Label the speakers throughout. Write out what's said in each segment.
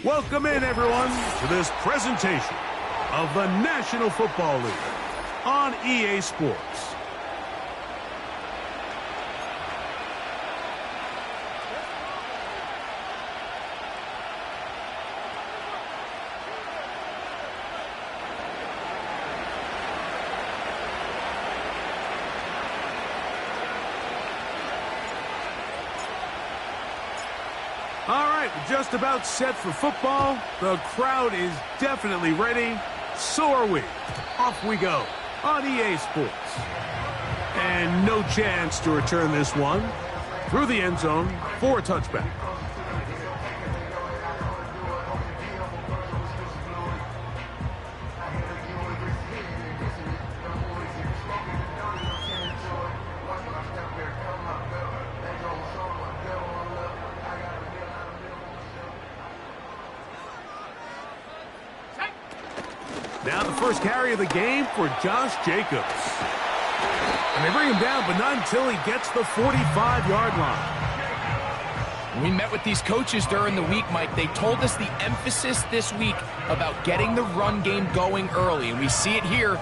Speaker 1: Welcome in, everyone, to this presentation of the National Football League on EA Sports. All right, we're just about set for football. The crowd is definitely ready. So are we. Off we go on EA Sports. And no chance to return this one through the end zone for a touchback. Now the first carry of the game for Josh Jacobs. And they bring him down, but not until he gets the 45-yard line.
Speaker 2: We met with these coaches during the week, Mike. They told us the emphasis this week about getting the run game going early, and we see it here.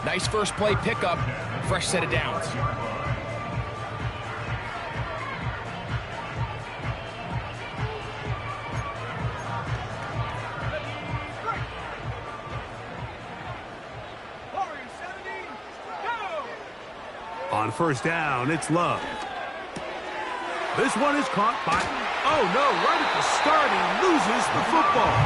Speaker 2: Nice first play pickup, fresh set of downs.
Speaker 1: On first down, it's Love. This one is caught by... Oh, no, right at the start, he loses the football.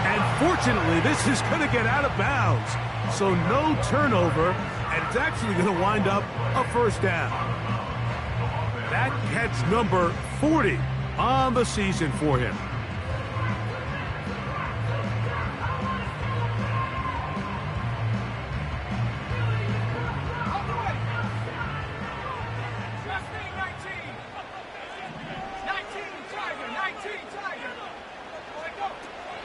Speaker 1: And fortunately, this is going to get out of bounds. So no turnover, and it's actually going to wind up a first down. That catch number 40 on the season for him.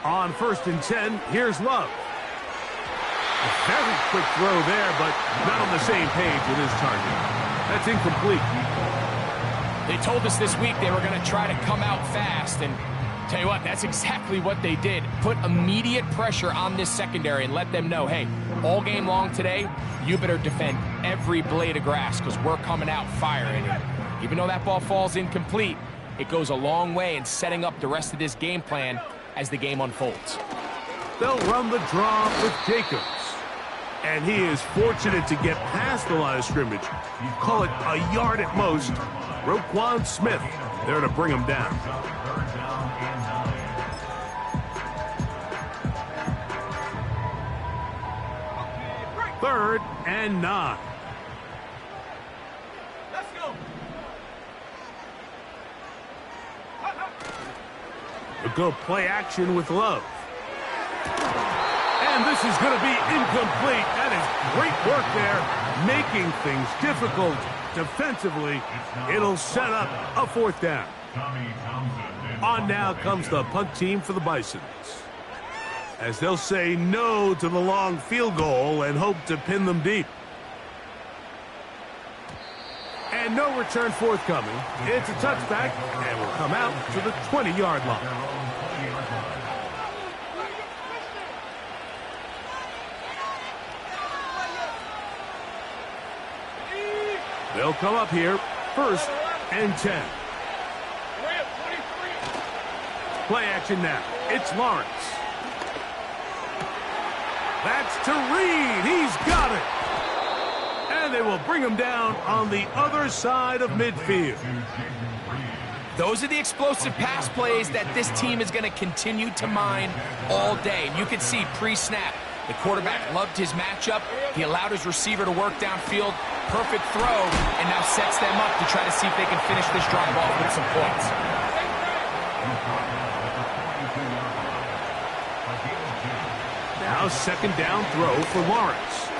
Speaker 1: On first and 10, here's Love. A very quick throw there, but not on the same page with his target. That's incomplete.
Speaker 2: They told us this week they were going to try to come out fast, and tell you what, that's exactly what they did. Put immediate pressure on this secondary and let them know, hey, all game long today, you better defend every blade of grass because we're coming out firing. And even though that ball falls incomplete, it goes a long way in setting up the rest of this game plan as the game unfolds.
Speaker 1: They'll run the draw with Jacobs. And he is fortunate to get past the line of scrimmage. Call it a yard at most. Roquan Smith there to bring him down. Third and 9.
Speaker 3: Let's go.
Speaker 1: A go play action with Love. And this is going to be incomplete. That is great work there, making things difficult defensively. It'll set up a fourth down. On now comes the punt team for the Bisons, as they'll say no to the long field goal and hope to pin them deep. And no return forthcoming. It's a touchback, and will come out to the 20-yard line. They'll come up here, first and 10. Play action now. It's Lawrence. That's to Reed. He's got it. And they will bring him down on the other side of midfield.
Speaker 2: Those are the explosive pass plays that this team is going to continue to mine all day. And you can see pre-snap, the quarterback loved his matchup. He allowed his receiver to work downfield. Perfect throw, and now sets them up to try to see if they can finish this drive off with some points.
Speaker 1: Now second down throw for Lawrence.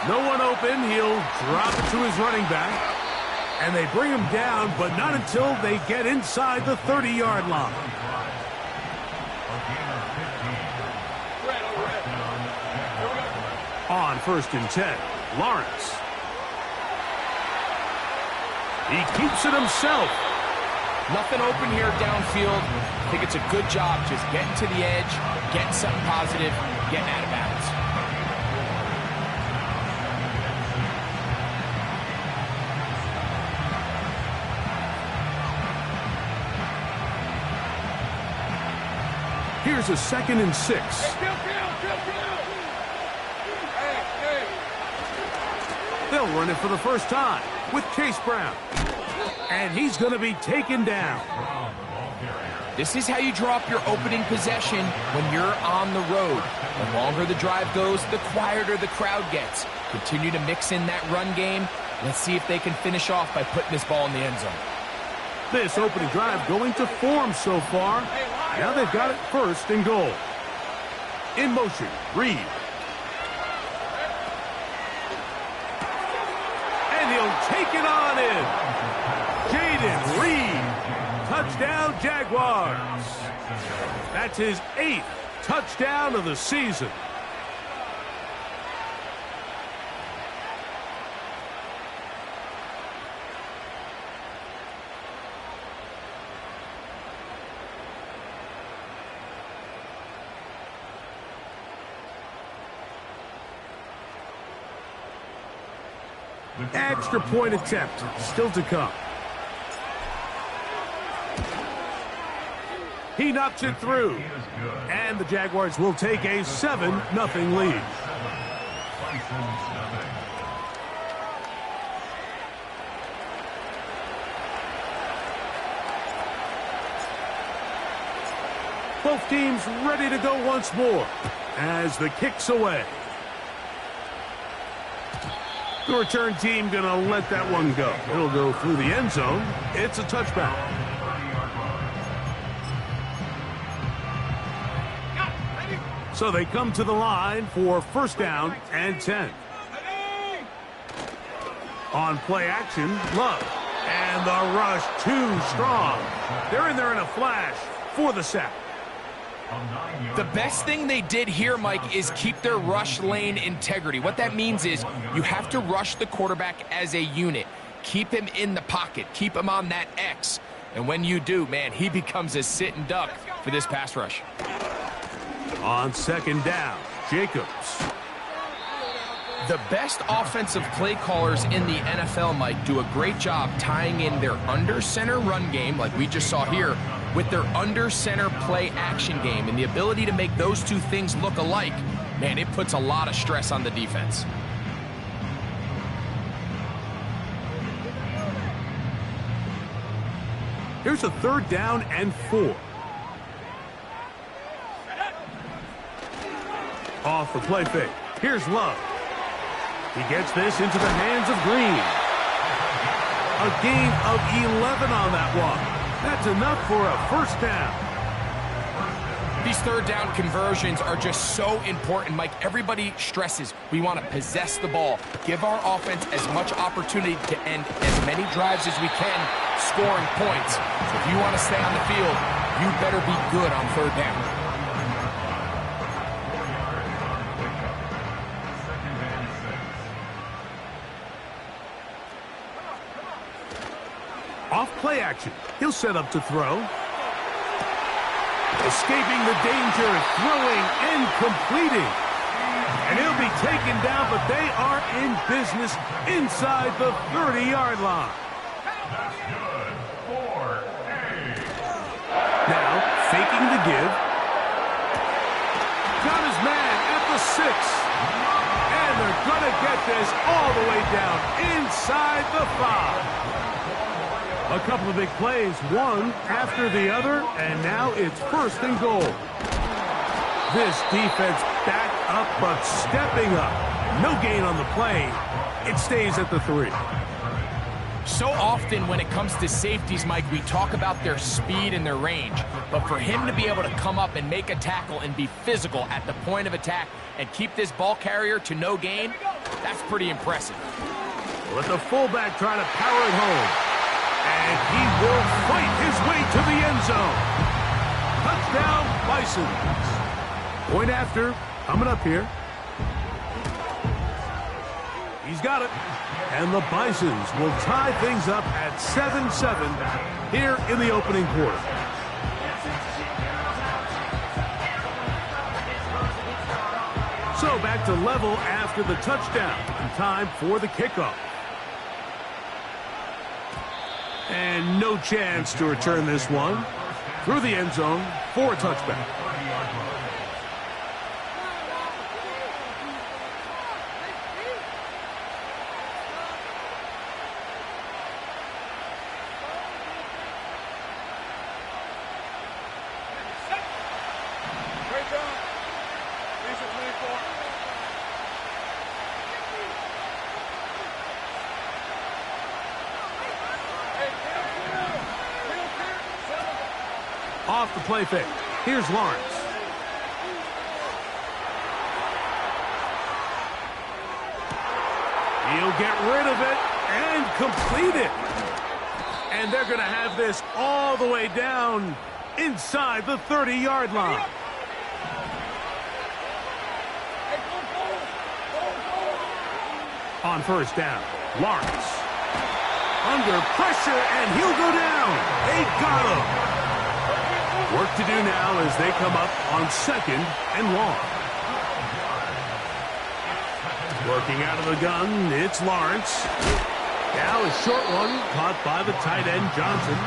Speaker 1: No one open. He'll drop it to his running back. And they bring him down, but not until they get inside the 30-yard line. On first and 10, Lawrence. He keeps it himself.
Speaker 2: Nothing open here downfield. I think it's a good job just getting to the edge, getting something positive, getting out of bounds.
Speaker 1: Here's a 2nd and 6. They'll run it for the first time with Chase Brown. And he's going to be taken down.
Speaker 2: This is how you draw up your opening possession when you're on the road. The longer the drive goes, the quieter the crowd gets. Continue to mix in that run game. Let's see if they can finish off by putting this ball in the end zone.
Speaker 1: This opening drive going to form so far. Now they've got it 1st and goal. In motion, Reed. And he'll take it on in. Jaden Reed. Touchdown, Jaguars. That's his 8th touchdown of the season. Extra point attempt still to come. He knocks it through. And the Jaguars will take a 7-0 lead. Both teams ready to go once more as the kick's away. The return team going to let that one go. It'll go through the end zone. It's a touchback. So they come to the line for 1st down and 10. On play action, Love. And the rush too strong. They're in there in a flash for the sack.
Speaker 2: The best thing they did here, Mike, is keep their rush lane integrity. What that means is you have to rush the quarterback as a unit. Keep him in the pocket. Keep him on that X. And when you do, man, he becomes a sitting duck for this pass rush.
Speaker 1: On 2nd down, Jacobs.
Speaker 2: The best offensive play callers in the NFL, Mike, do a great job tying in their under-center run game, like we just saw here, with their under-center play action game. And the ability to make those two things look alike, man, it puts a lot of stress on the defense.
Speaker 1: Here's a 3rd down and 4. Off the play fake. Here's Love. He gets this into the hands of Green. A gain of 11 on that one. That's enough for a 1st down.
Speaker 2: These 3rd down conversions are just so important, Mike. Everybody stresses we want to possess the ball, give our offense as much opportunity to end as many drives as we can, scoring points. So if you want to stay on the field, you better be good on 3rd down.
Speaker 1: Off play action. He'll set up to throw. Escaping the danger, throwing and completing. And he'll be taken down, but they are in business inside the 30-yard line. Now, faking the give. Got his man at the 6. And they're going to get this all the way down inside the 5. A couple of big plays, one after the other, and now it's 1st and goal. This defense back up, but stepping up. No gain on the play. It stays at the 3.
Speaker 2: So often when it comes to safeties, Mike, we talk about their speed and their range. But for him to be able to come up and make a tackle and be physical at the point of attack and keep this ball carrier to no gain, that's pretty impressive.
Speaker 1: Let the fullback try to power it home. And he will fight his way to the end zone. Touchdown, Bisons. Point after, coming up here. He's got it. And the Bisons will tie things up at 7-7 here in the opening quarter. So back to level after the touchdown. And time for the kickoff. And no chance to return this one through the end zone for a touchback. Off the play fake. Here's Lawrence. He'll get rid of it and complete it. And they're going to have this all the way down inside the 30-yard line. On first down, Lawrence. Under pressure, and he'll go down. They got him. Work to do now as they come up on 2nd and long. Working out of the gun, it's Lawrence. Now a short one caught by the tight end Johnson.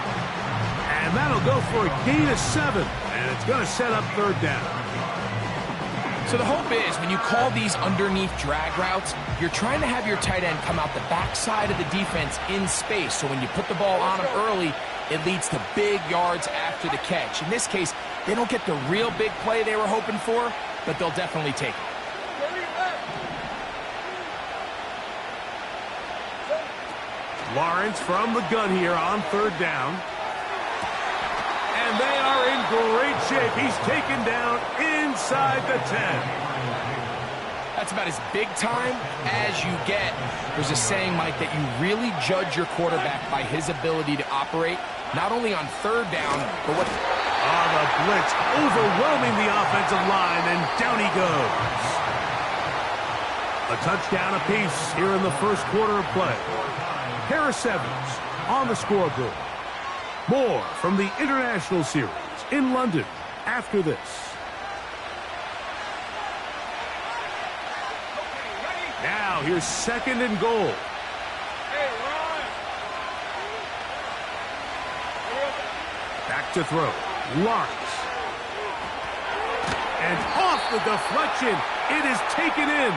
Speaker 1: And that'll go for a gain of 7. And it's going to set up 3rd down.
Speaker 2: So the hope is when you call these underneath drag routes, you're trying to have your tight end come out the backside of the defense in space. So when you put the ball on him early, it leads to big yards after the catch. In this case, they don't get the real big play they were hoping for, but they'll definitely take it.
Speaker 1: Lawrence from the gun here on 3rd down. And they are in great shape. He's taken down inside the 10.
Speaker 2: That's about as big time as you get. There's a saying, Mike, that you really judge your quarterback by his ability to operate, not only on 3rd down, but what...
Speaker 1: The blitz overwhelming the offensive line, and down he goes. A touchdown apiece here in the first quarter of play. Harris Evans on the scoreboard. More from the International Series in London after this. Now here's 2nd and goal. Back to throw. Lawrence. And off the deflection. It is taken in.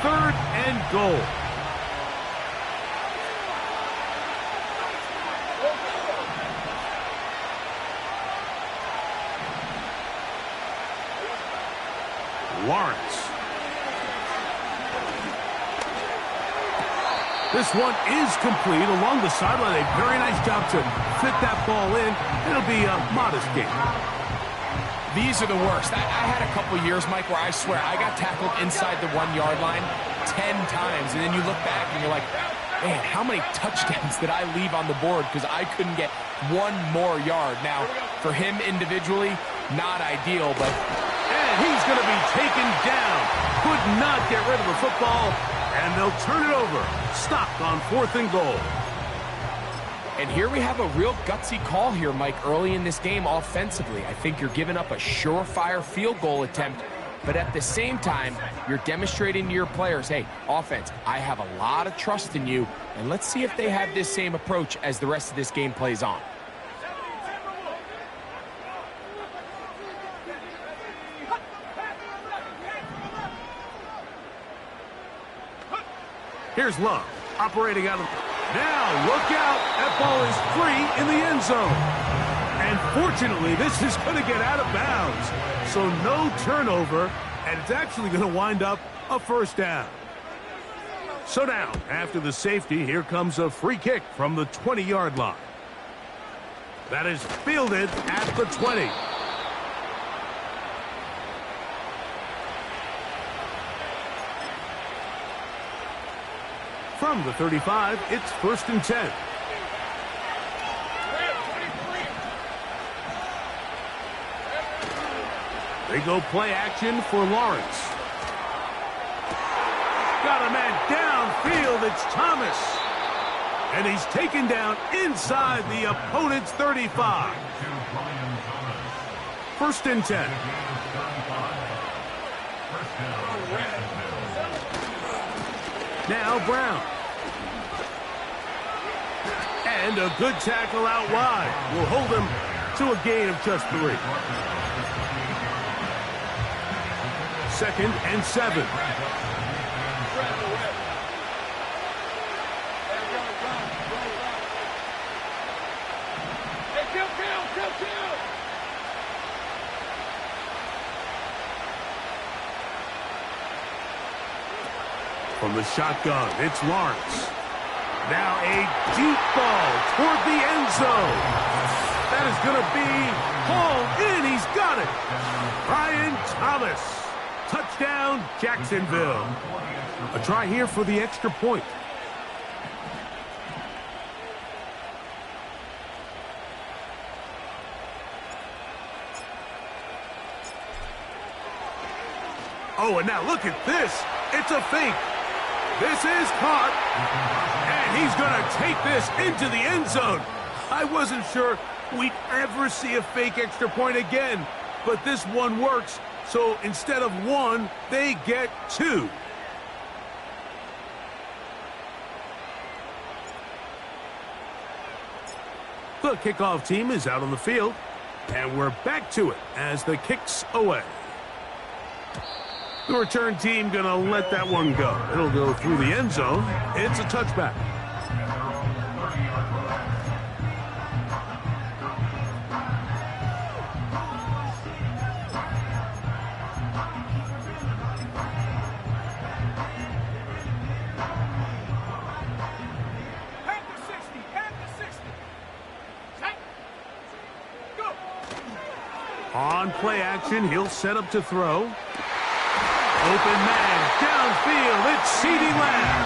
Speaker 1: 3rd and goal. Lawrence. This one is complete along the sideline. A very nice job to fit that ball in. It'll be a modest gain.
Speaker 2: These are the worst. I had a couple years, Mike, where I swear I got tackled inside the 1-yard line 10 times. And then you look back and you're like, man, how many touchdowns did I leave on the board because I couldn't get one more yard? Now, for him individually, not ideal, but...
Speaker 1: And he's going to be taken down. Could not get rid of the football. And they'll turn it over. Stopped on 4th and goal.
Speaker 2: And here we have a real gutsy call here, Mike, early in this game offensively. I think you're giving up a surefire field goal attempt, but at the same time, you're demonstrating to your players, hey, offense, I have a lot of trust in you, and let's see if they have this same approach as the rest of this game plays on.
Speaker 1: Here's Love, operating out of... Now, look out. That ball is free in the end zone. And fortunately, this is going to get out of bounds. So no turnover, and it's actually going to wind up a 1st down. So now, after the safety, here comes a free kick from the 20-yard line. That is fielded at the 20. From the 35, it's 1st and 10. They go play action for Lawrence. got a man downfield. It's Thomas. And he's taken down inside the opponent's 35. First and 10. Now Brown. And a good tackle out wide will hold him to a gain of just 3. Second and 7. From the shotgun, it's Lawrence. Now a deep ball toward the end zone. That is going to be hauled in. He's got it. Brian Thomas. Touchdown, Jacksonville. A try here for the extra point. Oh, and now look at this. It's a fake. This is caught. And he's going to take this into the end zone. I wasn't sure we'd ever see a fake extra point again, but this one works. So instead of 1, they get 2. The kickoff team is out on the field, and we're back to it as the kick's away. The return team going to let that one go. It'll go through the end zone. It's a touchback. On play action, he'll set up to throw. Open man, downfield, it's CeeDee Lamb.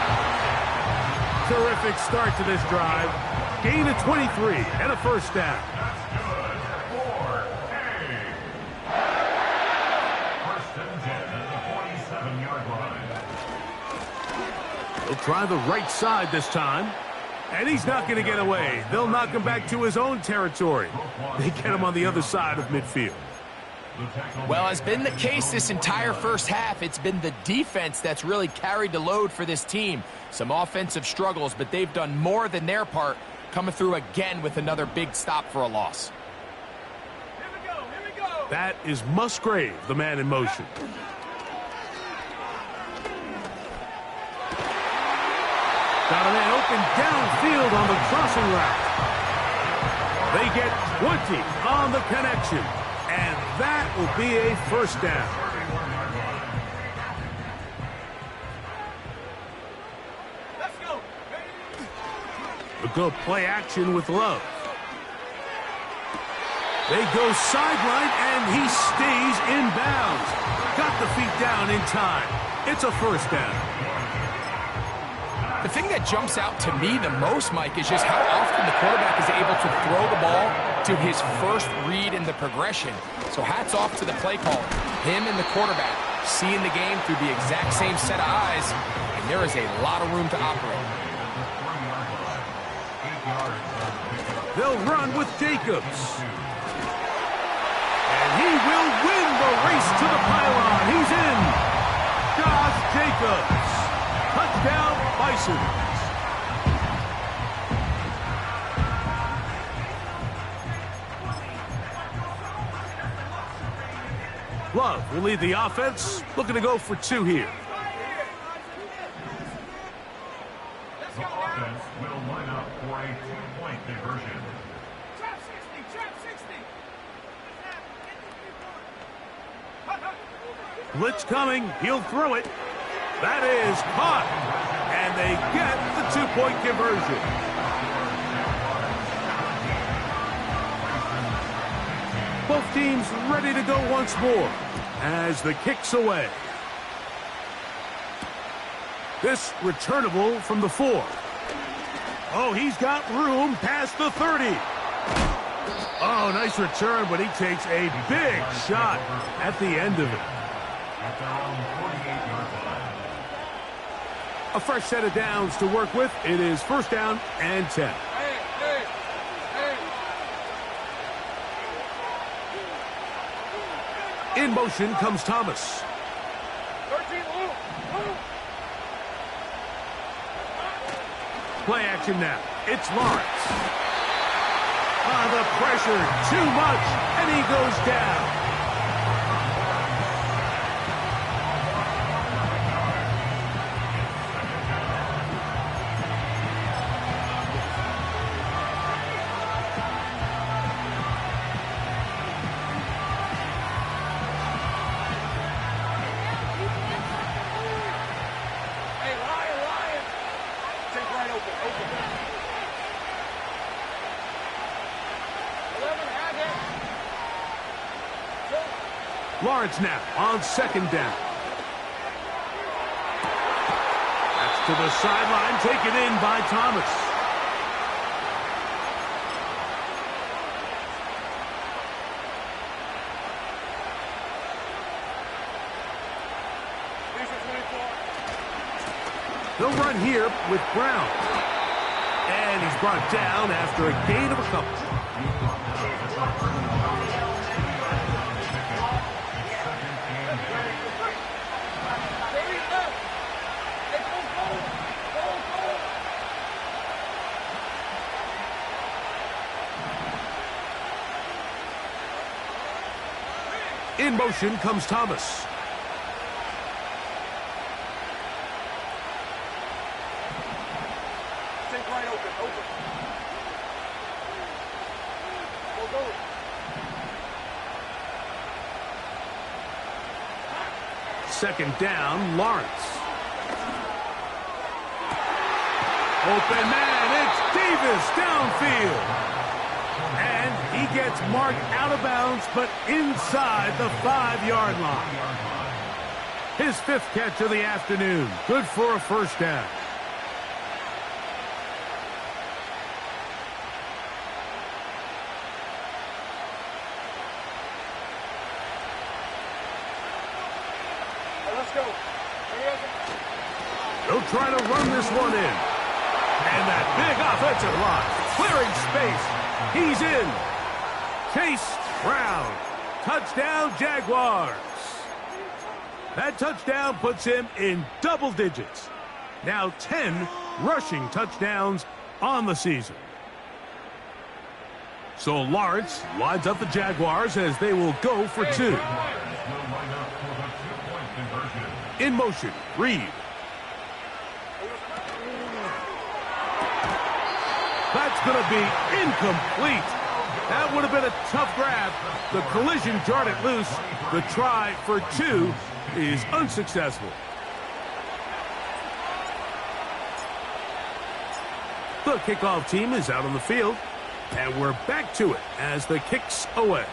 Speaker 1: Terrific start to this drive. Gain of 23 and a first down.
Speaker 3: First and 10 at the 47-yard line.
Speaker 1: He'll try the right side this time. And he's not going to get away. They'll knock him back to his own territory. They get him on the other side of midfield.
Speaker 2: Well, as been the case this entire first half, it's been the defense that's really carried the load for this team. Some offensive struggles, but they've done more than their part, coming through again with another big stop for a loss.
Speaker 1: Here we go. That is Musgrave, the man in motion. Got a man open downfield on the crossing route. They get 20 on the connection. And that will be a first down. Let's go. A good play action with Love. They go sideline, and he stays in bounds. Got the feet down in time. It's a first down.
Speaker 2: The thing that jumps out to me the most, Mike, is just how often the quarterback is able to throw the ball to his first read in the progression. So hats off to the play caller. Him and the quarterback seeing the game through the exact same set of eyes, and there is a lot of room to operate.
Speaker 1: They'll run with Jacobs. And he will win the race to the pylon. He's in. Josh Jacobs. Touchdown, Bisons. Love will lead the offense. Looking to go for 2 here.
Speaker 3: The offense will line up for a 2-point conversion.
Speaker 4: Trap 60.
Speaker 1: Blitz coming. He'll throw it. That is caught. And they get the 2-point conversion. Both teams ready to go once more as the kick's away. This returnable from the 4. Oh, he's got room past the 30. Oh, nice return, but he takes a big shot at the end of it.
Speaker 3: At their own 48-yard
Speaker 1: A fresh set of downs to work with. It is first down and 10. In motion comes Thomas. Play action now. It's Lawrence. The pressure, too much, and he goes down. Lawrence now on second down. That's to the sideline, taken in by Thomas. They'll run here with Brown. And he's brought down after a gain of a couple. In motion comes Thomas.
Speaker 4: Take right open. Go.
Speaker 1: Second down, Lawrence. Open man, it's Davis downfield. And he gets marked out of bounds, but inside the 5-yard line. His 5th catch of the afternoon. Good for a first down.
Speaker 4: Let's go.
Speaker 1: They'll try to run this one in. And that big offensive line clearing space. He's in. Chase Brown. Touchdown, Jaguars. That touchdown puts him in double digits. Now 10 rushing touchdowns on the season. So Lawrence lines up the Jaguars as they will go for 2. In motion, Reed. That's going to be incomplete. That would have been a tough grab. The collision jarred it loose. The try for 2 is unsuccessful. The kickoff team is out on the field, and we're back to it as the kick's away.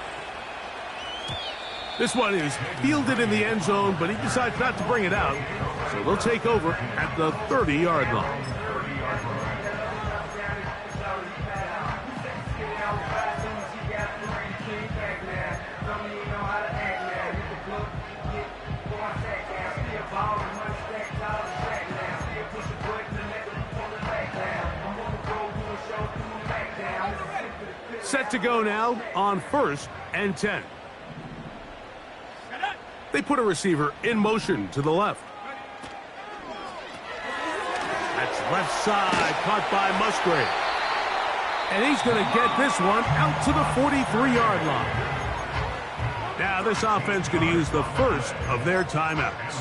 Speaker 1: This one is fielded in the end zone, but he decides not to bring it out, so they'll take over at the 30-yard line. Set to go now on 1st and 10. They put a receiver in motion to the left. That's left side, caught by Musgrave. And he's going to get this one out to the 43-yard line. Now this offense going to use the first of their timeouts.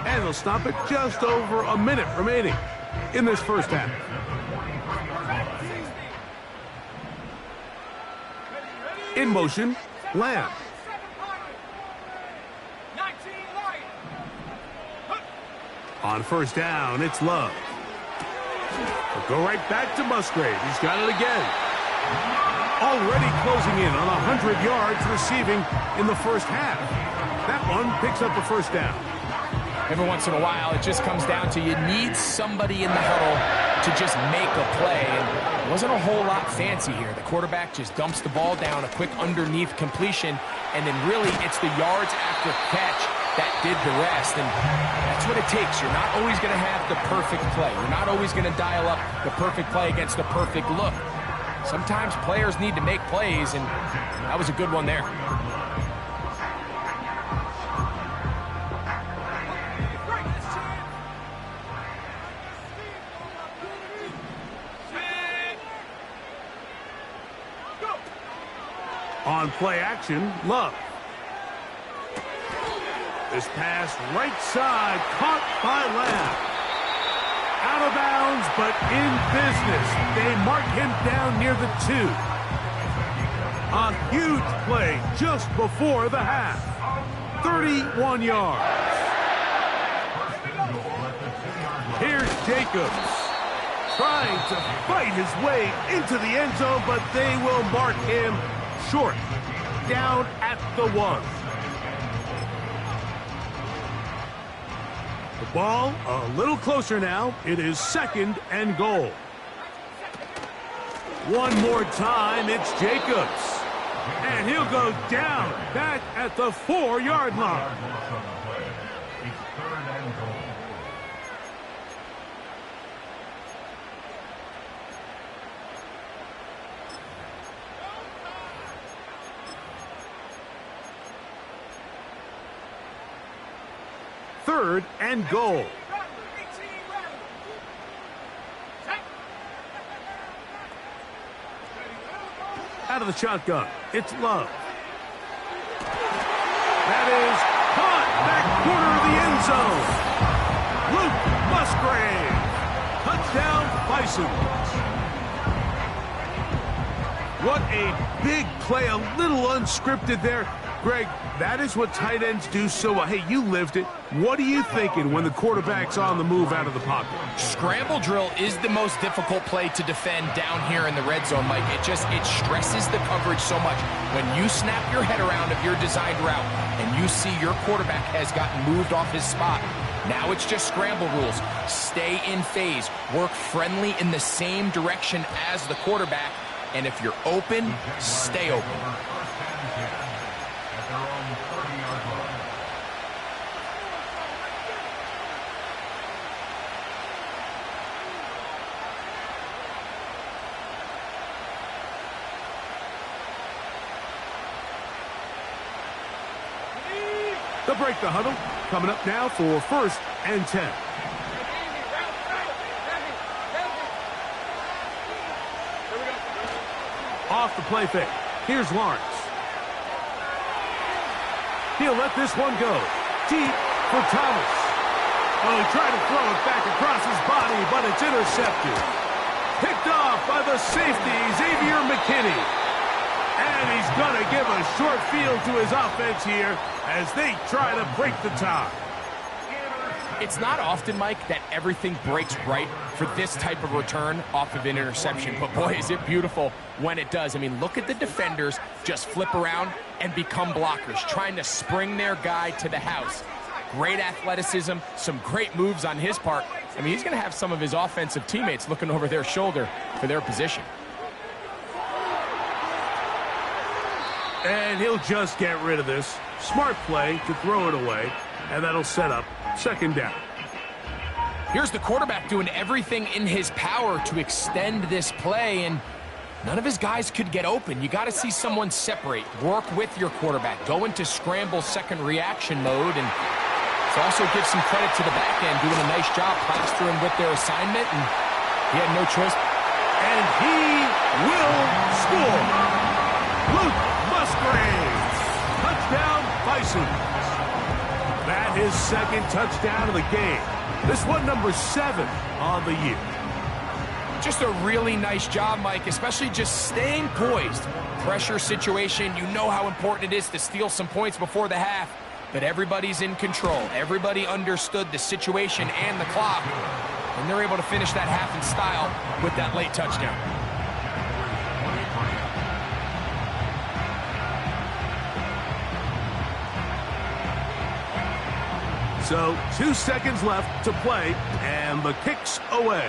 Speaker 1: And they'll stop it just over a minute remaining in this first half. In motion, Lamb. On first down, it's Love. They'll go right back to Musgrave. He's got it again. Already closing in on 100 yards receiving in the first half. That one picks up a first down.
Speaker 2: Every once in a while, it just comes down to you need somebody in the huddle to just make a play. And it wasn't a whole lot fancy here. The quarterback just dumps the ball down, a quick underneath completion, and then really it's the yards after catch that did the rest, and that's what it takes. You're not always going to have the perfect play. You're not always going to dial up the perfect play against the perfect look. Sometimes players need to make plays, and that was a good one there.
Speaker 1: On play action, Love. This pass right side, caught by Lamb. Out of bounds, but in business. They mark him down near the 2. A huge play just before the half. 31 yards. Here's Jacobs, trying to fight his way into the end zone, but they will mark him short, down at the 1. The ball a little closer now. It is 2nd and goal. One more time, it's Jacobs. And he'll go down back at the 4-yard line.
Speaker 3: It's 3rd and goal.
Speaker 1: Third and goal. Out of the shotgun, it's Love. That is caught back corner of the end zone. Luke Musgrave. Touchdown, Bisons. What a big play, a little unscripted there. Greg, that is what tight ends do so well. Hey, you lived it. What are you thinking when the quarterback's on the move out of the pocket?
Speaker 2: Scramble drill is the most difficult play to defend down here in the red zone, Mike. It stresses the coverage so much. When you snap your head around of your designed route and you see your quarterback has gotten moved off his spot, now it's just scramble rules. Stay in phase. Work friendly in the same direction as the quarterback. And if you're open, stay open.
Speaker 1: They'll break the huddle. Coming up now for 1st and 10. Off the play fake. Here's Lawrence. He'll let this one go. Deep for Thomas. Oh, he tried to throw it back across his body, but it's intercepted. Picked off by the safety, Xavier McKinney. And he's going to give a short field to his offense here as they try to break the tie.
Speaker 2: It's not often, Mike, that everything breaks right for this type of return off of an interception. But, boy, is it beautiful when it does. I mean, look at the defenders just flip around and become blockers, trying to spring their guy to the house. Great athleticism, some great moves on his part. I mean, he's going to have some of his offensive teammates looking over their shoulder for their position.
Speaker 1: And he'll just get rid of this. Smart play to throw it away, and that'll set up 2nd down.
Speaker 2: Here's the quarterback doing everything in his power to extend this play, and none of his guys could get open. You got to see someone separate, work with your quarterback, go into scramble second reaction mode, and also give some credit to the back end, doing a nice job plastering with their assignment, and he had no choice.
Speaker 1: And he will score. Luke Musgrave. Touchdown, Bisons. That is 2nd touchdown of the game. This one number 7 on the year.
Speaker 2: Just a really nice job, Mike, especially just staying poised. Pressure situation, you know how important it is to steal some points before the half, but everybody's in control. Everybody understood the situation and the clock, and they're able to finish that half in style with that late touchdown.
Speaker 1: So 2 seconds left to play, and the kick's away.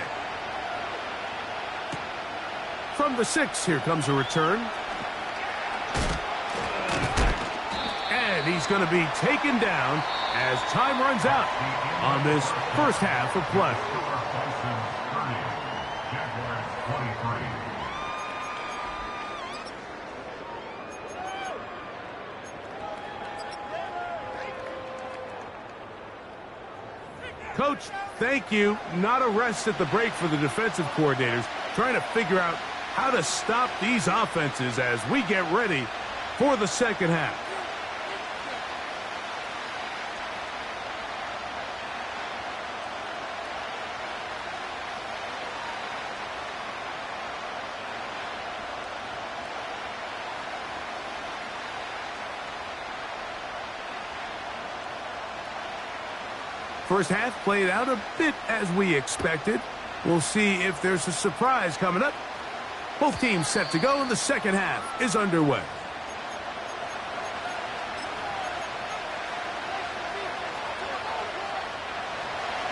Speaker 1: From the 6, here comes a return. And And he's going to be taken down as time runs out on this first half of play. Coach, thank you. Not a rest at the break for the defensive coordinators, trying to figure out how to stop these offenses as we get ready for the second half. First half played out a bit as we expected. We'll see if there's a surprise coming up. Both teams set to go, and the second half is underway.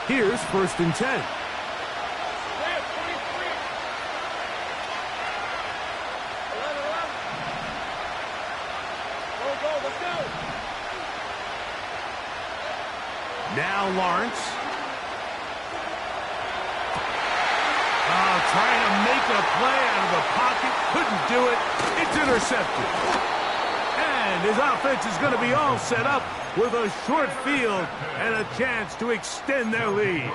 Speaker 1: Here's 1st and 10. Now Lawrence. Trying to make a play out of the pocket. Couldn't do it. It's intercepted. And his offense is going to be all set up with a short field and a chance to extend their lead.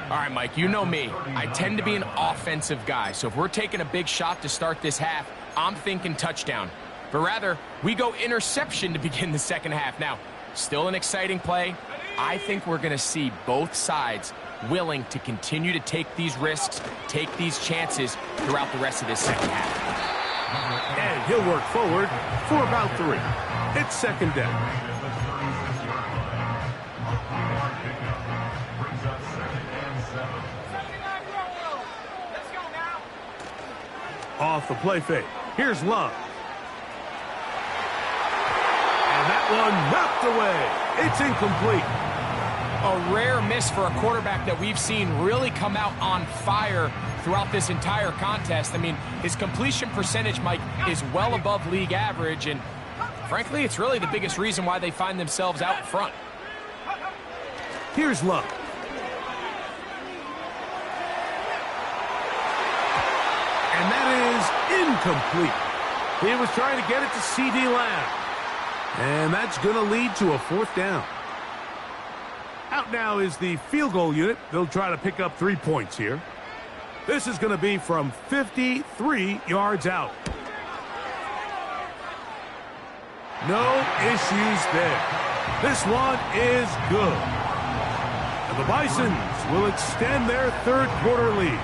Speaker 2: All right, Mike, you know me. I tend to be an offensive guy. So if we're taking a big shot to start this half, I'm thinking touchdown. But rather, we go interception to begin the second half. Now, still an exciting play. I think we're going to see both sides willing to continue to take these risks, take these chances throughout the rest of this second half.
Speaker 1: And he'll work forward for about 3. It's second down. Off the play fake. Here's Love. And that one knocked away. It's incomplete.
Speaker 2: A rare miss for a quarterback that we've seen really come out on fire throughout this entire contest. I mean, his completion percentage, Mike, is well above league average, and frankly, it's really the biggest reason why they find themselves out front.
Speaker 1: Here's Love. And that is incomplete. He was trying to get it to C.D. Lamb. And that's going to lead to a 4th down. Out now is the field goal unit. They'll try to pick up 3 points here. This is going to be from 53 yards out. No issues there. This one is good. And the Bisons will extend their 3rd quarter lead.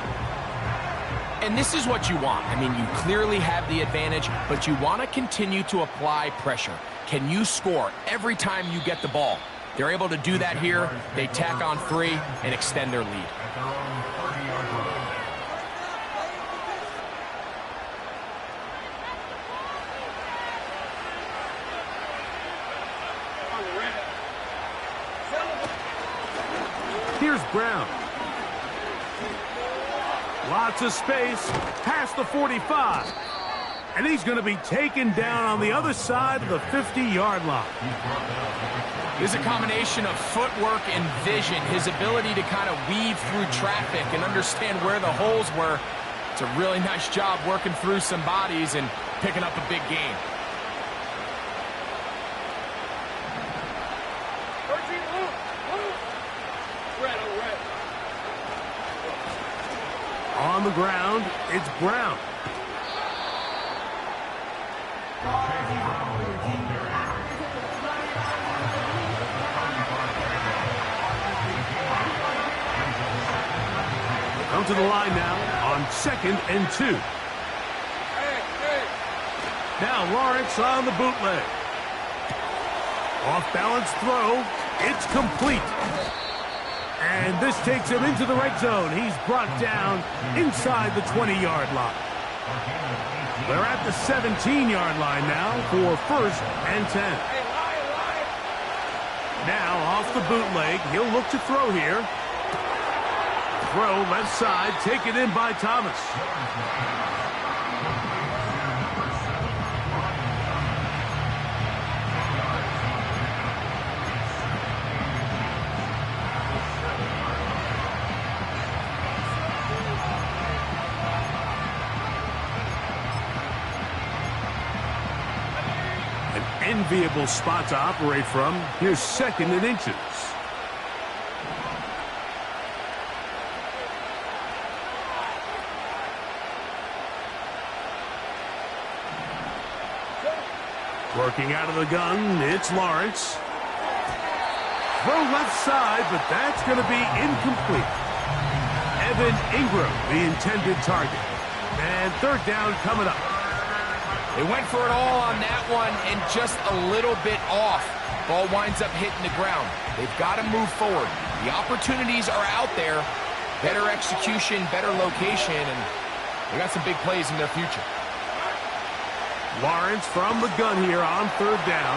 Speaker 2: And this is what you want. I mean, you clearly have the advantage, but you want to continue to apply pressure. Can you score every time you get the ball? They're able to do that here. They tack on 3 and extend their lead.
Speaker 1: Here's Brown. Lots of space past the 45. And he's going to be taken down on the other side of the 50-yard line.
Speaker 2: There's a combination of footwork and vision, his ability to kind of weave through traffic and understand where the holes were. It's a really nice job working through some bodies and picking up a big gain.
Speaker 1: On the ground, it's Brown. Come to the line now on 2nd and 2. Now Lawrence on the bootleg. Off balance throw. It's complete. And this takes him into the red zone. He's brought down inside the 20-yard line. They're at the 17-yard line now for 1st and 10. Now off the bootleg. He'll look to throw here. Throw left side, taken in by Thomas. enviable spot to operate from. Here's 2nd and inches. Working out of the gun, it's Lawrence. Throw left side, but that's going to be incomplete. Evan Ingram, the intended target. And 3rd down coming up.
Speaker 2: They went for it all on that one and just a little bit off. Ball winds up hitting the ground. They've got to move forward. The opportunities are out there. Better execution, better location, and they got some big plays in their future.
Speaker 1: Lawrence from the gun here on 3rd down.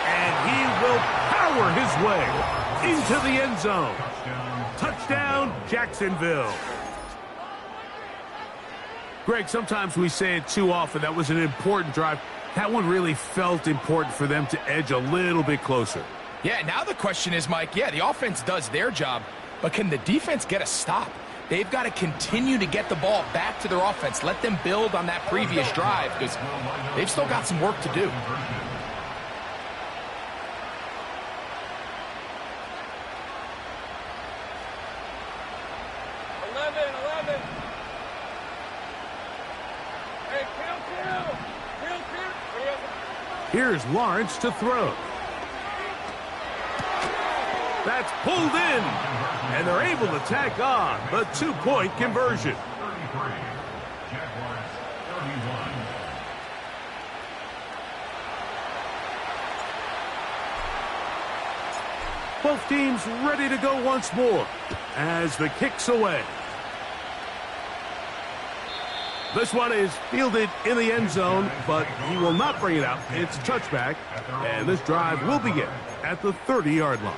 Speaker 1: And he will power his way into the end zone. Touchdown, Jacksonville. Greg, sometimes we say it too often. That was an important drive. That one really felt important for them to edge a little bit closer.
Speaker 2: Yeah, now the question is, Mike, yeah, the offense does their job, but can the defense get a stop? They've got to continue to get the ball back to their offense. Let them build on that previous drive because they've still got some work to do.
Speaker 1: Here's Lawrence to throw. That's pulled in, and they're able to tack on the 2-point conversion.
Speaker 3: 33, Jaguars 31.
Speaker 1: Both teams ready to go once more as the kick's away. This one is fielded in the end zone, but he will not bring it out. It's touchback, and this drive will begin at the 30-yard line.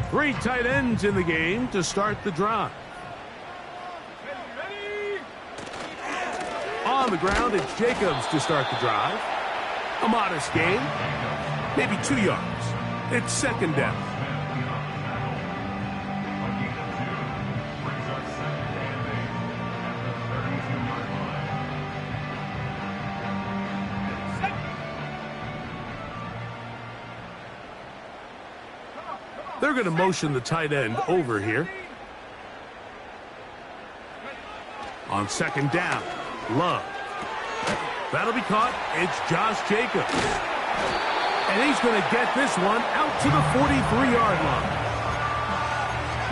Speaker 1: Three tight ends in the game to start the drive. On the ground, it's Jacobs to start the drive. A modest gain, maybe 2 yards. It's 2nd down. They're going to motion the tight end over here. On 2nd down, Love. That'll be caught. It's Josh Jacobs. And he's going to get this one out to the 43-yard line.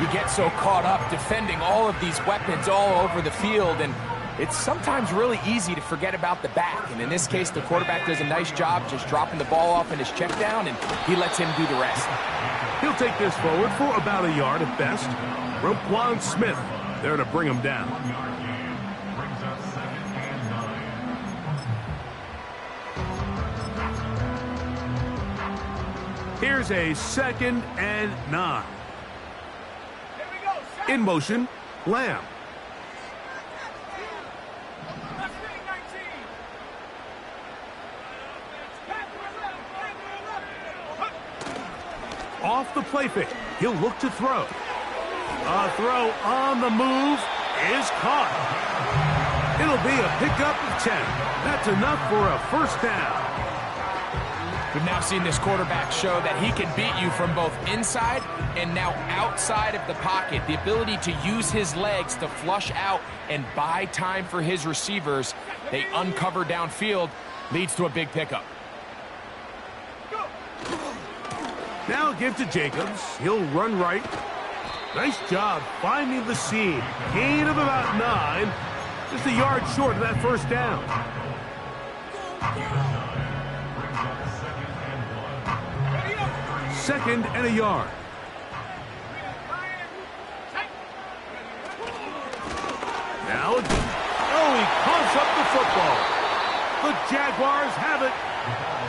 Speaker 2: You get so caught up defending all of these weapons all over the field, and it's sometimes really easy to forget about the back. And in this case, the quarterback does a nice job just dropping the ball off in his check down, and he lets him do the rest.
Speaker 1: He'll take this forward for about a yard at best. Roquan Smith there to bring him down.
Speaker 3: Brings up 2nd and 9.
Speaker 1: Here's a 2nd and 9. In motion, Lamb. Off the play fake. He'll look to throw. A throw on the move is caught. It'll be a pickup of 10. That's enough for a 1st down.
Speaker 2: We've now seen this quarterback show that he can beat you from both inside and now outside of the pocket. The ability to use his legs to flush out and buy time for his receivers. They uncover downfield, leads to a big pickup.
Speaker 1: Now give to Jacobs. He'll run right. Nice job finding the seam. Gain of about 9. Just a yard short of that 1st down. 2nd and a yard. Now, he coughs up the football. The Jaguars have it.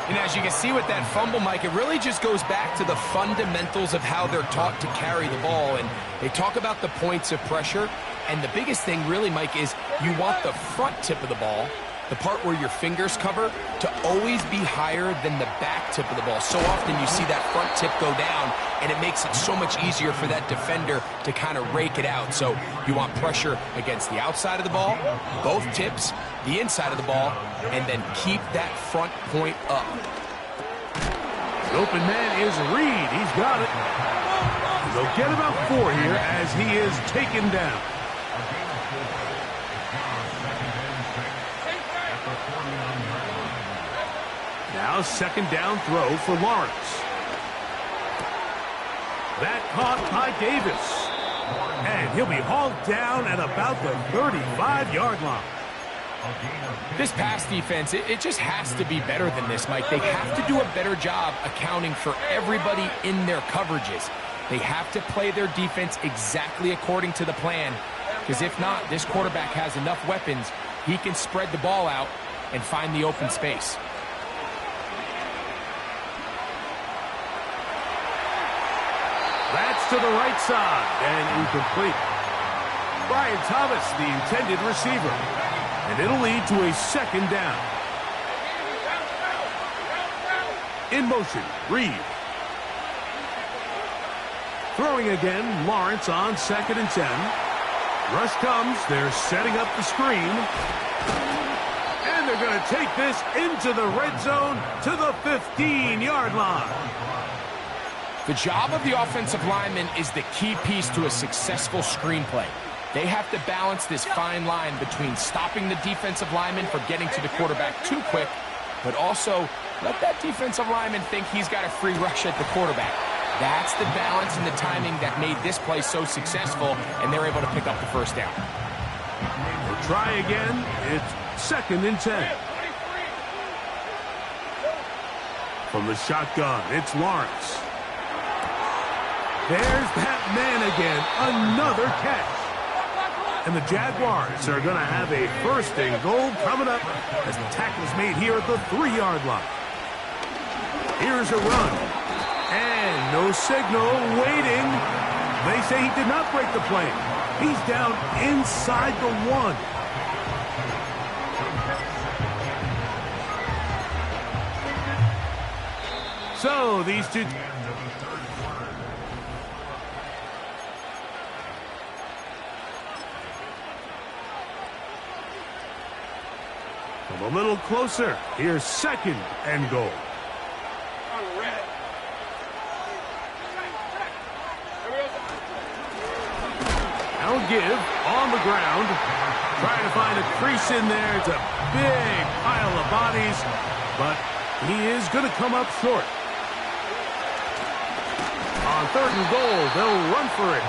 Speaker 2: And as you can see with that fumble, Mike, it really just goes back to the fundamentals of how they're taught to carry the ball. And they talk about the points of pressure. And the biggest thing really, Mike, is you want the front tip of the ball the part where your fingers cover, to always be higher than the back tip of the ball. So often you see that front tip go down, and it makes it so much easier for that defender to kind of rake it out. So you want pressure against the outside of the ball, both tips, the inside of the ball, and then keep that front point up.
Speaker 1: The open man is Reed. He's got it. They'll get about 4 here as he is taken down. Now second down throw for Lawrence. That caught by Davis. And he'll be hauled down at about the 35-yard line.
Speaker 2: This pass defense, it just has to be better than this, Mike. They have to do a better job accounting for everybody in their coverages. They have to play their defense exactly according to the plan, because if not, this quarterback has enough weapons. He can spread the ball out and find the open space.
Speaker 1: That's to the right side and incomplete. Brian Thomas, the intended receiver. And it'll lead to a second down. In motion, Reed. Throwing again, Lawrence on 2nd and 10. Rush comes, they're setting up the screen. And they're going to take this into the red zone to the 15-yard line.
Speaker 2: The job of the offensive lineman is the key piece to a successful screenplay. They have to balance this fine line between stopping the defensive lineman from getting to the quarterback too quick, but also let that defensive lineman think he's got a free rush at the quarterback. That's the balance and the timing that made this play so successful, and they're able to pick up the first down.
Speaker 1: We'll try again. It's 2nd and 10. From the shotgun, it's Lawrence. There's that man again. Another catch. And the Jaguars are going to have a 1st and goal coming up as the tackle's made here at the 3-yard line. Here's a run. And no signal, waiting. They say he did not break the plane. He's down inside the 1. So these two... a little closer. Here's 2nd and goal. Now give on the ground. Trying to find a crease in there. It's a big pile of bodies, but he is going to come up short. On 3rd and goal, they'll run for it.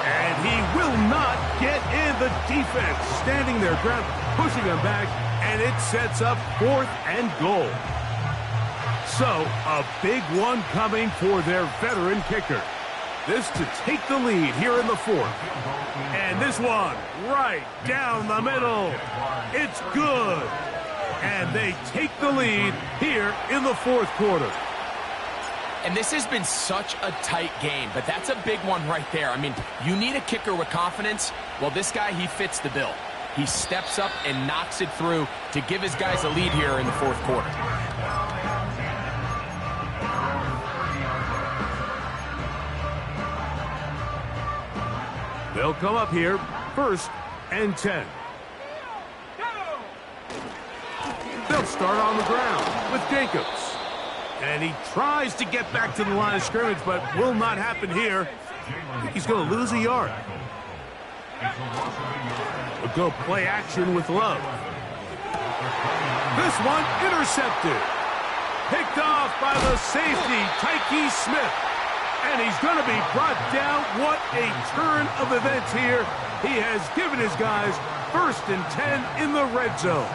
Speaker 1: And he will not get in. The defense standing their ground, pushing him back. And it sets up 4th and goal. So, a big one coming for their veteran kicker. This to take the lead here in the 4th. And this one right down the middle. It's good. And they take the lead here in the 4th quarter.
Speaker 2: And this has been such a tight game, but that's a big one right there. I mean, you need a kicker with confidence. Well, this guy, he fits the bill. He steps up and knocks it through to give his guys a lead here in the 4th quarter.
Speaker 1: They'll come up here, 1st and 10. They'll start on the ground with Jacobs. And he tries to get back to the line of scrimmage, but will not happen here. I think he's going to lose a yard. We'll go play action with Love. This one intercepted. Picked off by the safety, Tyke Smith. And he's going to be brought down. What a turn of events here. He has given his guys 1st and 10 in the red zone.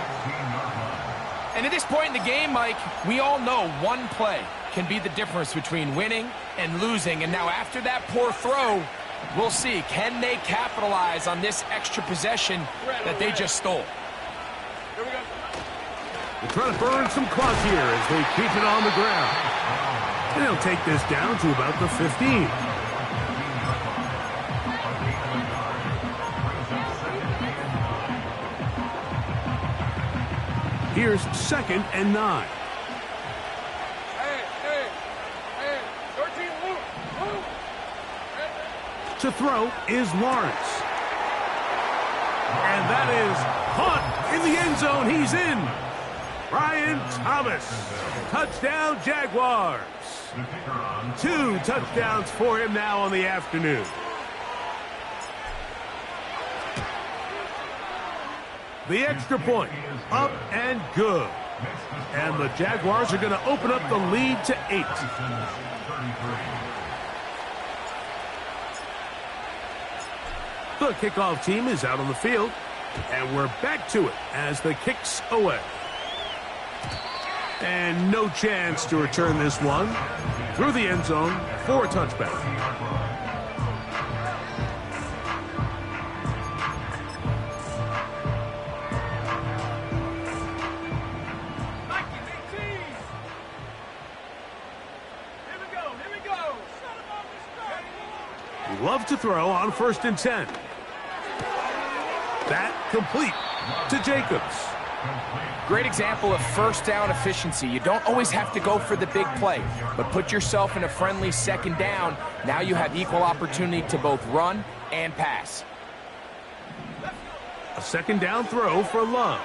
Speaker 2: And at this point in the game, Mike, we all know one play can be the difference between winning and losing. And now after that poor throw, we'll see, can they capitalize on this extra possession that they just stole?
Speaker 1: They're trying to burn some clock here as they keep it on the ground. And they'll take this down to about the 15. Here's 2nd and 9.
Speaker 4: Hey, 13, Luke.
Speaker 1: To throw is Lawrence. And that is caught in the end zone. He's in. Brian Thomas. Touchdown, Jaguars. 2 touchdowns for him now on the afternoon. The extra point, up and good. And the Jaguars are going to open up the lead to 8. The kickoff team is out on the field, and we're back to it as the kick's away. And no chance to return this one through the end zone for a touchback. Love to throw on 1st and 10. That complete to Jacobs.
Speaker 2: Great example of first down efficiency. You don't always have to go for the big play, but put yourself in a friendly 2nd down. Now you have equal opportunity to both run and pass.
Speaker 1: A 2nd down throw for Love.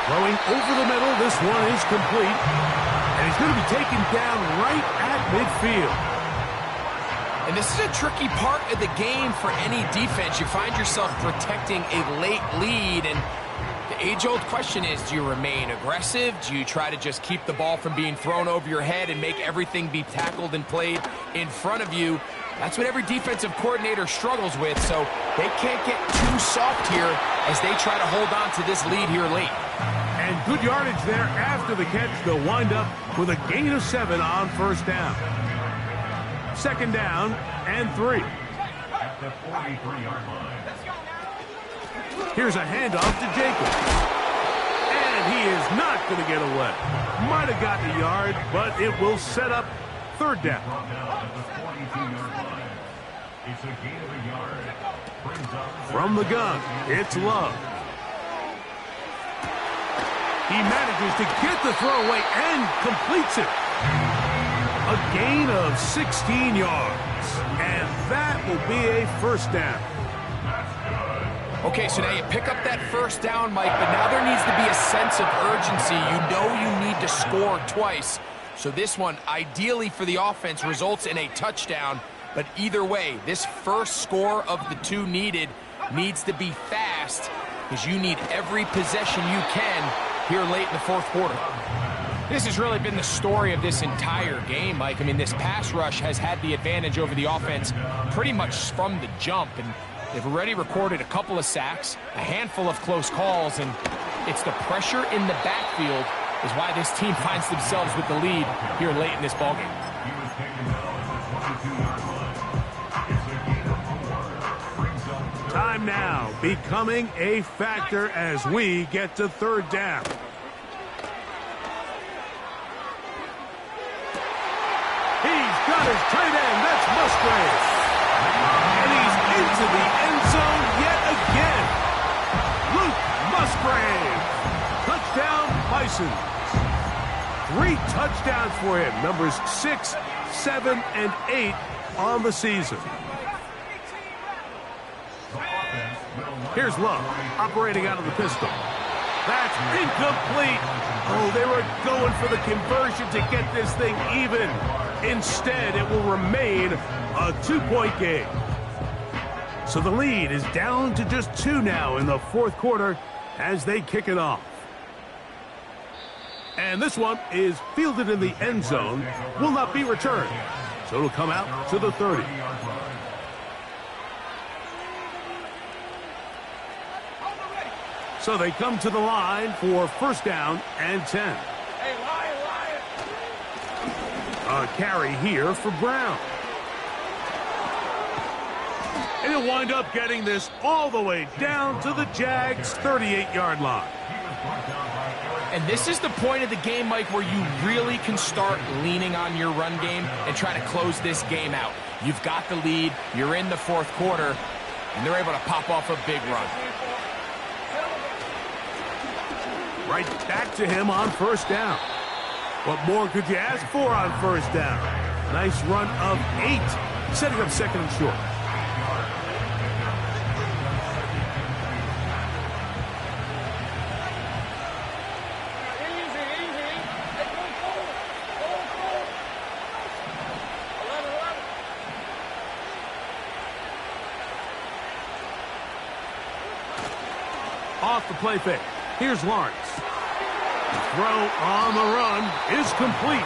Speaker 1: Throwing over the middle, this one is complete. And he's going to be taken down right at midfield.
Speaker 2: And this is a tricky part of the game for any defense. You find yourself protecting a late lead, and the age-old question is, do you remain aggressive? Do you try to just keep the ball from being thrown over your head and make everything be tackled and played in front of you? That's what every defensive coordinator struggles with, so they can't get too soft here as they try to hold on to this lead here late.
Speaker 1: And good yardage there after the catch. They'll wind up with a gain of 7 on 1st down. 2nd down and 3.
Speaker 3: At the 43-yard line.
Speaker 1: Here's a handoff to Jacobs. And he is not going to get away. Might have gotten a yard, but it will set up 3rd down.
Speaker 3: At the 42-yard line. It's a gain of a yard. Brings up
Speaker 1: From the gun, it's Love. He manages to get the throw away and completes it. A gain of 16 yards. And that will be a 1st down.
Speaker 2: Okay, so now you pick up that 1st down, Mike, but now there needs to be a sense of urgency. You know you need to score twice. So this one, ideally for the offense, results in a touchdown. But either way, this first score of the 2 needed needs to be fast because you need every possession you can here late in the 4th quarter. This has really been the story of this entire game, Mike. I mean, this pass rush has had the advantage over the offense pretty much from the jump, and they've already recorded a couple of sacks, a handful of close calls, and it's the pressure in the backfield is why this team finds themselves with the lead here late in this ballgame.
Speaker 3: He was taken down at the 22-yard line. It's a gain of 4. Brings up
Speaker 1: Time now becoming a factor as we get to 3rd down. He's got his tight end. That's Musgrave. And he's into the end zone yet again. Luke Musgrave. Touchdown, Bisons. 3 touchdowns for him. Numbers 6, 7, and 8 on the season. Here's Love, operating out of the pistol. That's incomplete. Oh, they were going for the conversion to get this thing even. Instead, it will remain a 2-point game. So the lead is down to just 2 now in the 4th quarter as they kick it off. And this one is fielded in the end zone, will not be returned. So it'll come out to the 30. So they come to the line for 1st down and 10.
Speaker 4: Hey, Lion.
Speaker 1: A carry here for Brown. And he'll wind up getting this all the way down to the Jags' 38-yard line.
Speaker 2: And this is the point of the game, Mike, where you really can start leaning on your run game and try to close this game out. You've got the lead, you're in the 4th quarter, and they're able to pop off a big run.
Speaker 1: Right back to him on first down. What more could you ask for on first down? Nice run of 8, setting up second and short. Off the play fake. Here's Lawrence. Throw on the run is complete.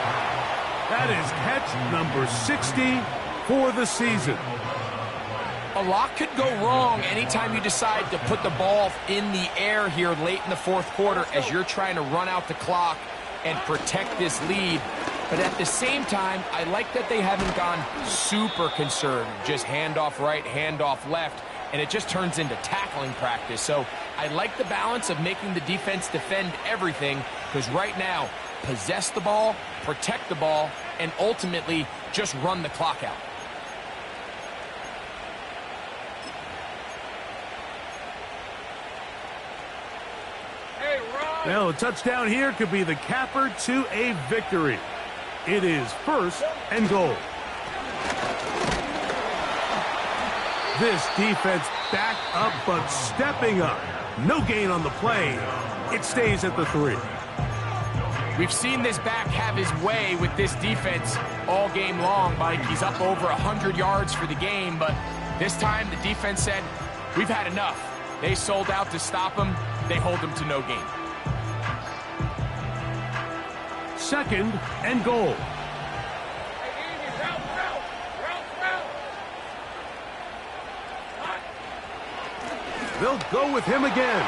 Speaker 1: That is catch number 60 for the season.
Speaker 2: A lot could go wrong anytime you decide to put the ball in the air here late in the fourth quarter as you're trying to run out the clock and protect this lead. But at the same time, I like that they haven't gone super conservative. Just handoff right, handoff left, and it just turns into tackling practice. So I like the balance of making the defense defend everything, because right now, possess the ball, protect the ball, and ultimately just run the clock out.
Speaker 1: Well, a touchdown here could be the capper to a victory. It is first and goal. This defense back up, but stepping up. No gain on the play. It stays at the 3.
Speaker 2: We've seen this back have his way with this defense all game long, Mike. He's up over 100 yards for the game, but this time the defense said, we've had enough. They sold out to stop him. They hold him to no gain.
Speaker 1: Second and goal. They'll go with him again.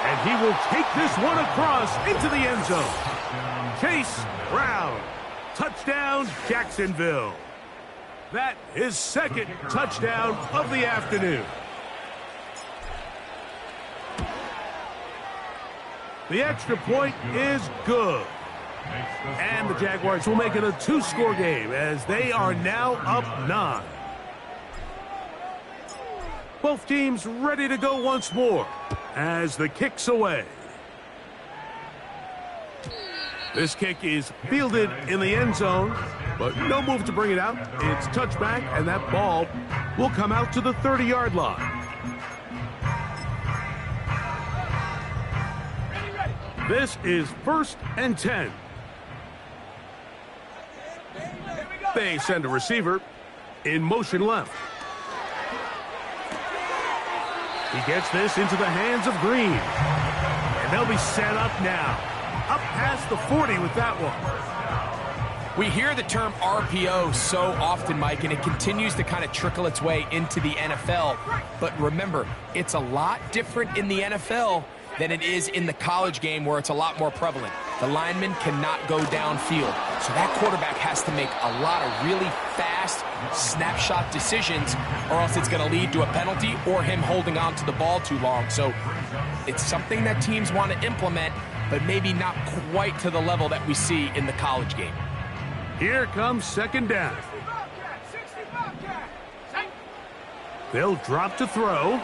Speaker 1: And he will take this one across into the end zone. Chase Brown. Touchdown, Jacksonville. That is second touchdown of the afternoon. The extra point is good. And the Jaguars will make it a 2-score game as they are now up 9. Both teams ready to go once more as the kick's away. This kick is fielded in the end zone, but no move to bring it out. It's touchback, and that ball will come out to the 30-yard line. This is first and 10. They send a receiver in motion left. He gets this into the hands of Green. And they'll be set up now. Up past the 40 with that one.
Speaker 2: We hear the term RPO so often, Mike, and it continues to kind of trickle its way into the NFL. But remember, it's a lot different in the NFL than it is in the college game, where it's a lot more prevalent. The lineman cannot go downfield, so that quarterback has to make a lot of really fast snapshot decisions, or else it's going to lead to a penalty or him holding on to the ball too long. So it's something that teams want to implement, but maybe not quite to the level that we see in the college game.
Speaker 1: Here comes second down. They'll drop to throw.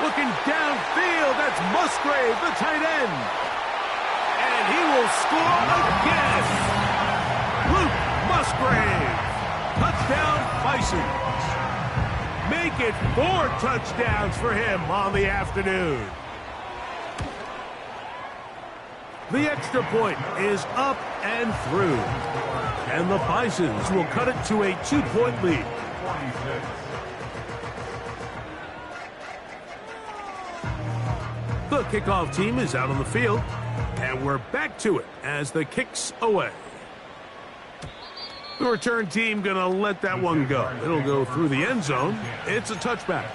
Speaker 1: Looking downfield, that's Musgrave, the tight end. And he will score again. Luke Musgrave. Touchdown, Bisons. Make it 4 touchdowns for him on the afternoon. The extra point is up and through. And the Bisons will cut it to a 2-point lead. The kickoff team is out on the field, and we're back to it as the kick's away. The return team gonna let that one go. It'll go through the end zone. It's a touchback.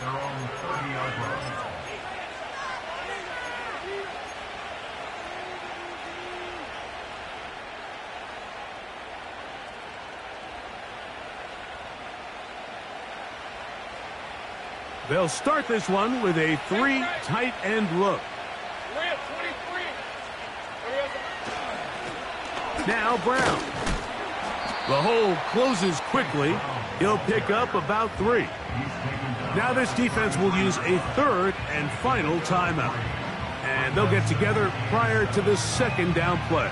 Speaker 1: They'll start this one with a 3 tight end look. Now Brown. The hole closes quickly. He'll pick up about 3. Now this defense will use a third and final timeout. And they'll get together prior to the second down play.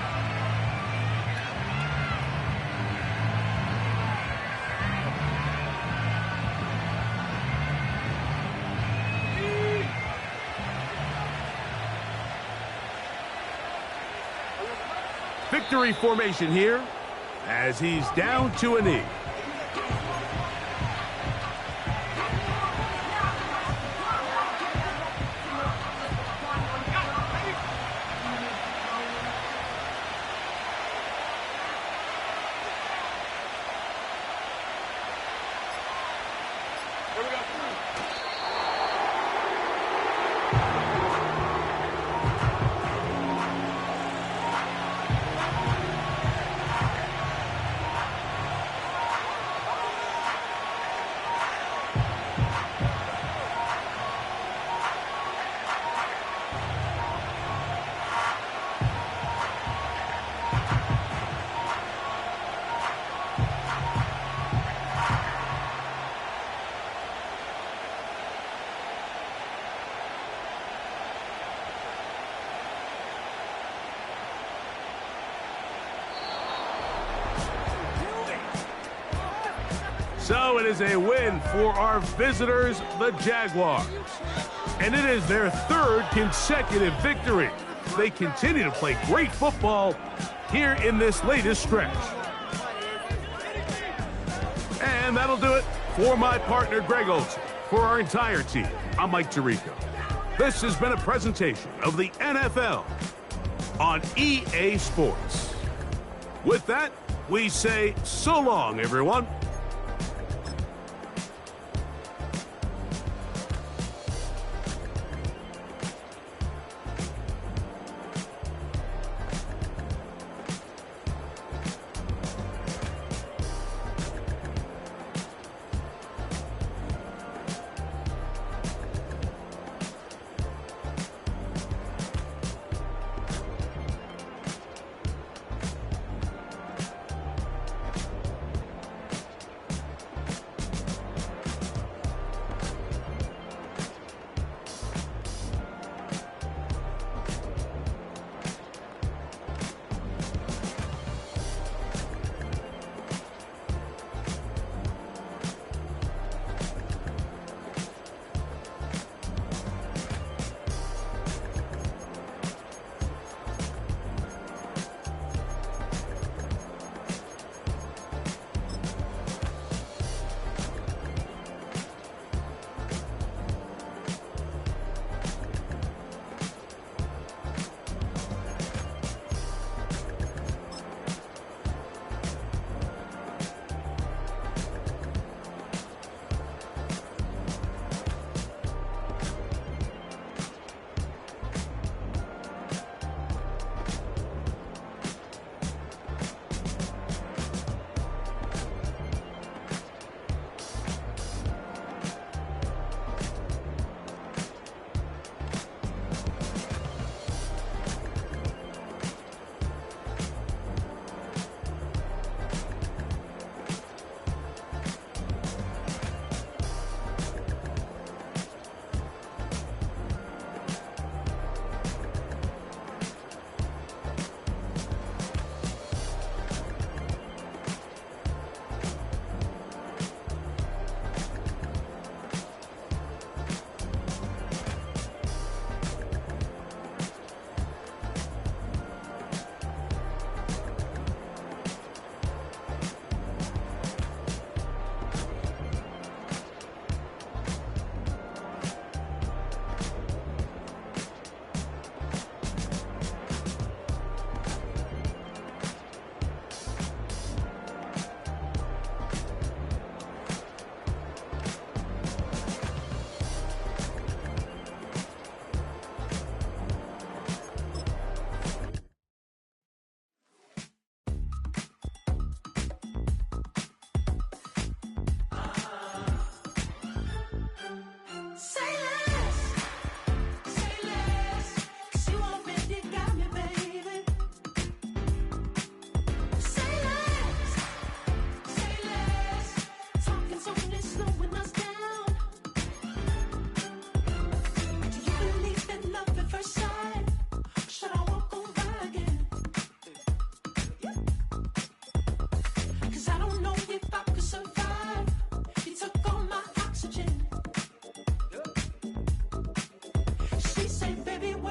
Speaker 1: Victory formation here as he's down to a knee. So it is a win for our visitors, the Jaguars. And it is their third consecutive victory. They continue to play great football here in this latest stretch. And that'll do it for my partner, Greg Olson. For our entire team, I'm Mike Tirico. This has been a presentation of the NFL on EA Sports. With that, we say so long, everyone.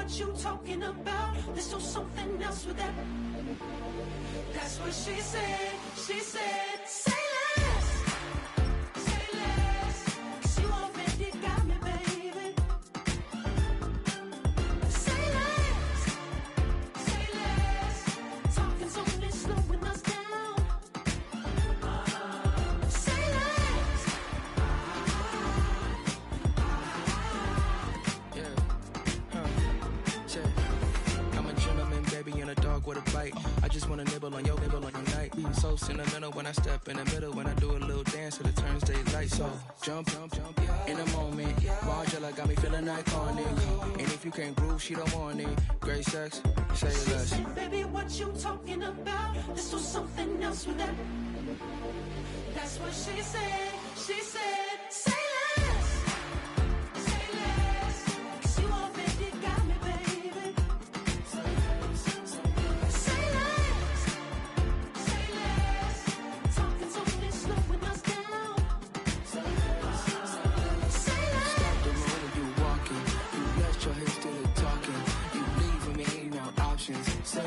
Speaker 5: what you talking about. Let's do something else with that. That's what she said. She said, say less. Say less. 'Cause you already got me, baby. Say less. Say less. Talking's only slowing us down. Say less.
Speaker 6: I'm a gentleman, baby, and a dog with a bite. I just wanna nibble on your night. So sentimental when I step in the middle. When I do a little dance till it turns daylight. So jump, in a moment. Margella got me feeling iconic. And if you can't groove, she don't want it. Great sex, say
Speaker 5: She
Speaker 6: less.
Speaker 5: said, baby, what you talking about? Let's do something else with that. That's what she said. She said, say less. Say less. 'Cause you already got me, baby. Say less. Say less. Talking's only slowing us down. Say less.
Speaker 6: Stop the road when you walking. You left your hips to the talking. You leaving me no options. Say